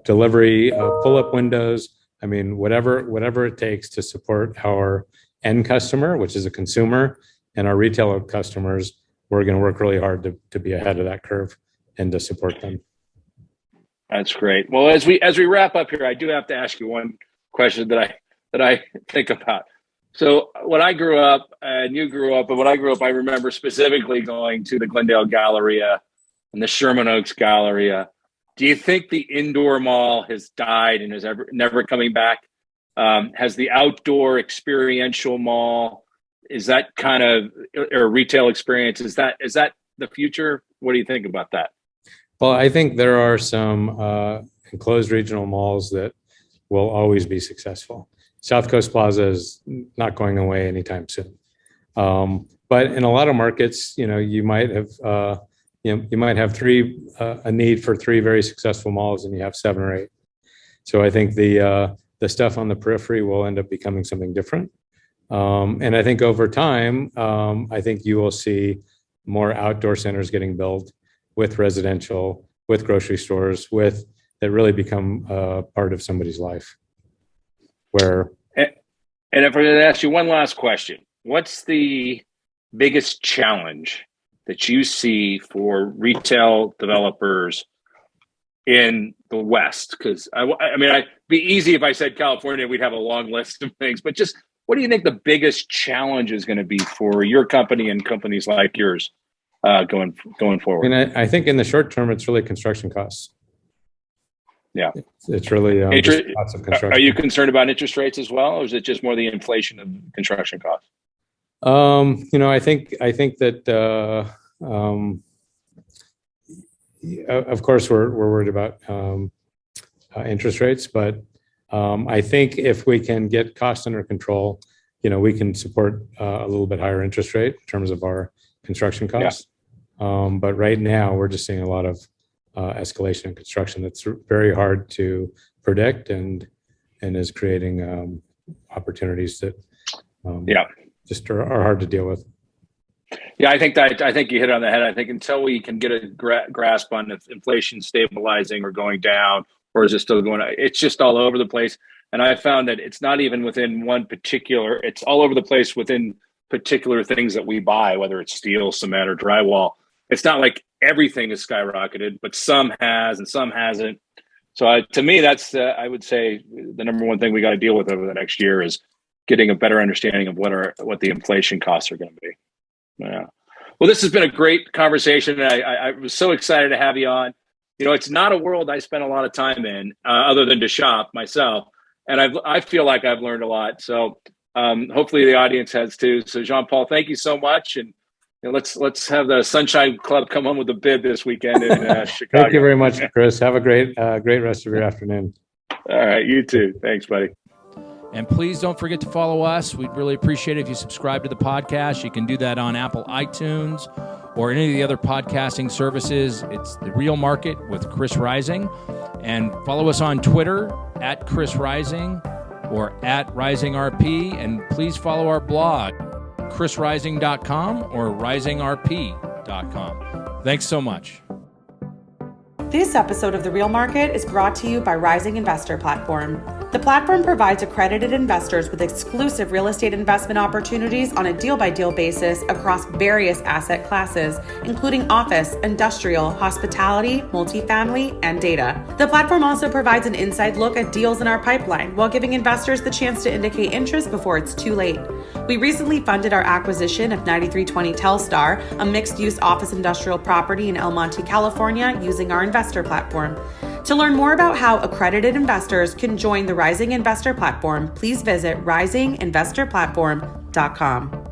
delivery pull-up windows. I mean, whatever it takes to support our end customer, which is a consumer, and our retail customers, we're going to work really hard to be ahead of that curve and to support them. That's great. Well, as we wrap up here, I do have to ask you one question that I think about. So when I grew up, and you grew up, but when I grew up, I remember specifically going to the Glendale Galleria and the Sherman Oaks Galleria. Do you think the indoor mall has died and is never coming back? Has the outdoor experiential mall, is that kind of, or retail experience, is that the future? What do you think about that? Well, I think there are some enclosed regional malls that will always be successful. South Coast Plaza is not going away anytime soon. But in a lot of markets, you might have a need for 3 very successful malls, and you have 7 or 8. So I think the stuff on the periphery will end up becoming something different. And I think over time, I think you will see more outdoor centers getting built with residential, with grocery stores, that really become part of somebody's life. And if I could ask you one last question, what's the biggest challenge that you see for retail developers in the West? Because I mean, it'd be easy if I said California, we'd have a long list of things, but just what do you think the biggest challenge is going to be for your company and companies like yours going forward? I mean, I think in the short term, it's really construction costs. Yeah, it's really lots of construction. Are you concerned about interest rates as well, or is it just more the inflation of construction costs? I think that of course we're worried about interest rates, but I think if we can get costs under control, we can support a little bit higher interest rate in terms of our construction costs. Yeah. But right now we're just seeing a lot of escalation in construction that's very hard to predict and is creating opportunities that just are hard to deal with. Yeah, I think you hit it on the head. I think until we can get a grasp on if inflation stabilizing or going down, or is it still going on, it's just all over the place. And I found that it's not even within one particular, it's all over the place within particular things that we buy, whether it's steel, cement, or drywall. It's not like everything is skyrocketed, but some has and some hasn't. So to me, that's, I would say, the number one thing we got to deal with over the next year is getting a better understanding of what the inflation costs are going to be. Yeah. Well, this has been a great conversation. I was so excited to have you on. It's not a world I spend a lot of time in, other than to shop myself. And I feel like I've learned a lot. So hopefully the audience has too. So Jean Paul, thank you so much. And let's have the Sunshine Club come on with a bid this weekend in Chicago. Thank you very much, Chris. Have a great rest of your afternoon. All right. You too. Thanks, buddy. And please don't forget to follow us. We'd really appreciate it if you subscribe to the podcast. You can do that on Apple iTunes or any of the other podcasting services. It's The Real Market with Chris Rising. And follow us on Twitter at Chris Rising or at RisingRP. And please follow our blog, chrisrising.com or risingrp.com. Thanks so much. This episode of The Real Market is brought to you by Rising Investor Platform. The platform provides accredited investors with exclusive real estate investment opportunities on a deal-by-deal basis across various asset classes, including office, industrial, hospitality, multifamily, and data. The platform also provides an inside look at deals in our pipeline while giving investors the chance to indicate interest before it's too late. We recently funded our acquisition of 9320 Telstar, a mixed-use office industrial property in El Monte, California, using our investor platform. To learn more about how accredited investors can join the Rising Investor Platform, please visit risinginvestorplatform.com.